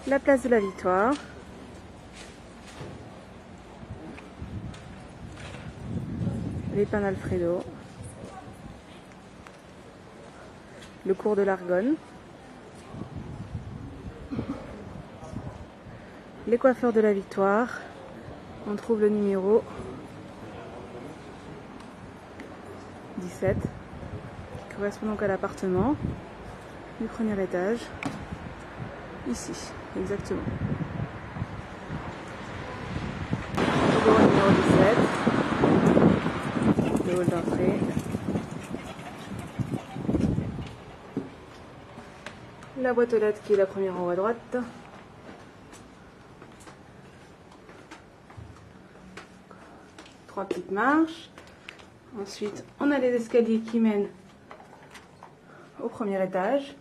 La place de la Victoire. Les pins d'Alfredo. Le cours de l'Argonne. Les coiffeurs de la Victoire. On trouve le numéro 17 qui correspond donc à l'appartement du premier étage. Ici, exactement. Toujours le numéro 17. Le hall d'entrée. La boîte aux lettres qui est la première en haut à droite. Trois petites marches. Ensuite, on a les escaliers qui mènent au premier étage.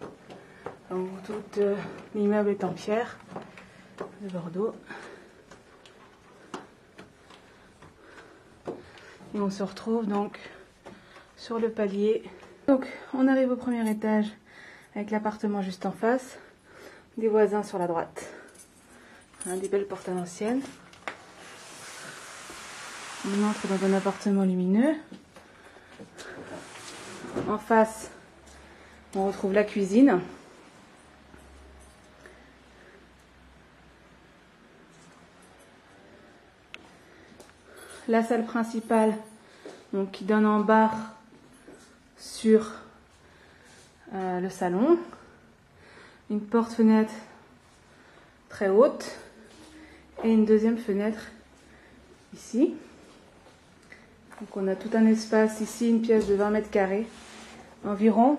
Donc, tout l'immeuble est en pierre de Bordeaux. Et on se retrouve donc sur le palier. Donc, on arrive au premier étage avec l'appartement juste en face. Des voisins sur la droite. Des belles portes à l'ancienne. On entre dans un appartement lumineux. En face, on retrouve la cuisine. La salle principale, donc, qui donne en bar sur le salon. Une porte-fenêtre très haute et une deuxième fenêtre ici. Donc on a tout un espace ici, une pièce de 20 mètres carrés environ.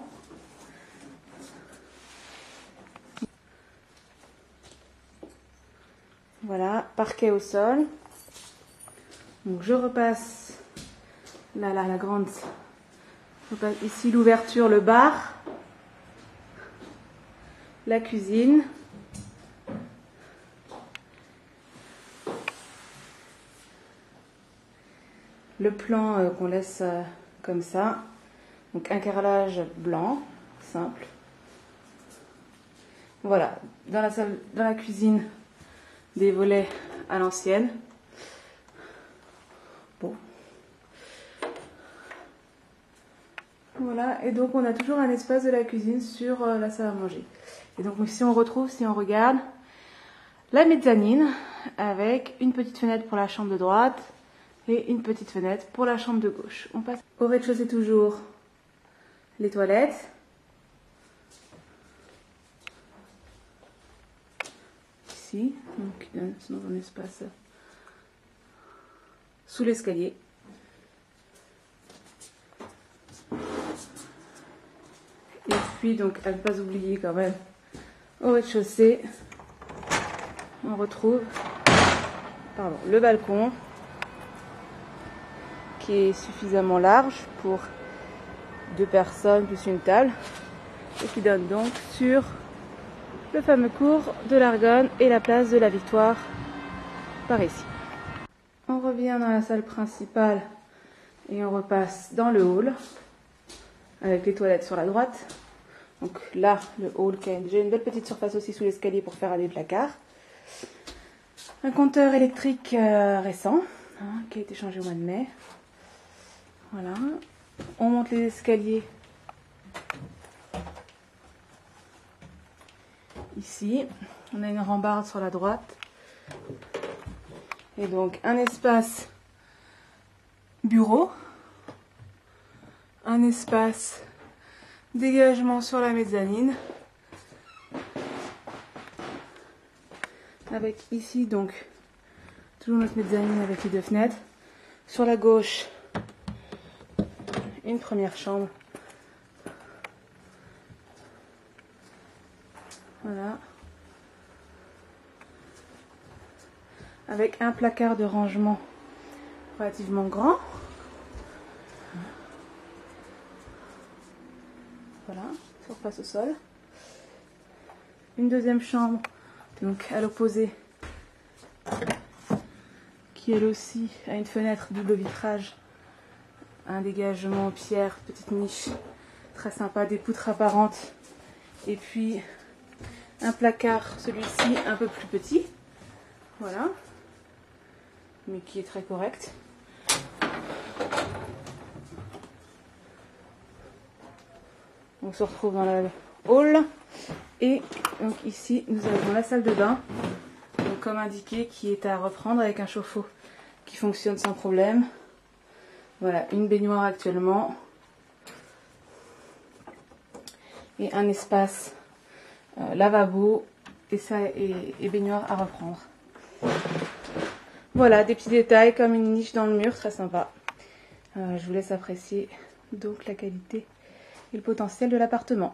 Voilà, parquet au sol. Donc je repasse là, la grande. Je repasse ici l'ouverture, le bar, la cuisine. Le plan qu'on laisse comme ça, donc un carrelage blanc, simple. Voilà, dans la salle, dans la cuisine, des volets à l'ancienne. Bon. Voilà, et donc on a toujours un espace de la cuisine sur la salle à manger. Et donc si on regarde, la mezzanine avec une petite fenêtre pour la chambre de droite. Et une petite fenêtre pour la chambre de gauche. On passe au rez-de-chaussée toujours les toilettes. Ici, donc dans un espace sous l'escalier. Et puis donc à ne pas oublier quand même, au rez-de-chaussée, on retrouve le balcon, qui est suffisamment large pour 2 personnes plus une table et qui donne donc sur le fameux cours de l'Argonne et la place de la Victoire par ici. On revient dans la salle principale et on repasse dans le hall avec les toilettes sur la droite. Donc là, le hall qui a déjà une belle petite surface aussi sous l'escalier pour faire des placards. Un compteur électrique récent qui a été changé au mois de mai. Voilà, on monte les escaliers ici, on a une rambarde sur la droite et donc un espace bureau, un espace dégagement sur la mezzanine avec ici donc toujours notre mezzanine avec les 2 fenêtres. Sur la gauche, une première chambre. Voilà. Avec un placard de rangement relativement grand. Voilà, surface au sol. Une deuxième chambre, donc à l'opposé, qui elle aussi a une fenêtre double vitrage. Un dégagement en pierre, petite niche très sympa, des poutres apparentes et puis Un placard, celui-ci un peu plus petit. Voilà. Mais qui est très correct. On se retrouve dans le hall. Et donc ici, nous avons la salle de bain. Donc, comme indiqué, qui est à reprendre avec un chauffe-eau qui fonctionne sans problème. Voilà, une baignoire actuellement. Et un espace lavabo et baignoire à reprendre. Voilà, des petits détails comme une niche dans le mur, très sympa. Je vous laisse apprécier donc la qualité et le potentiel de l'appartement.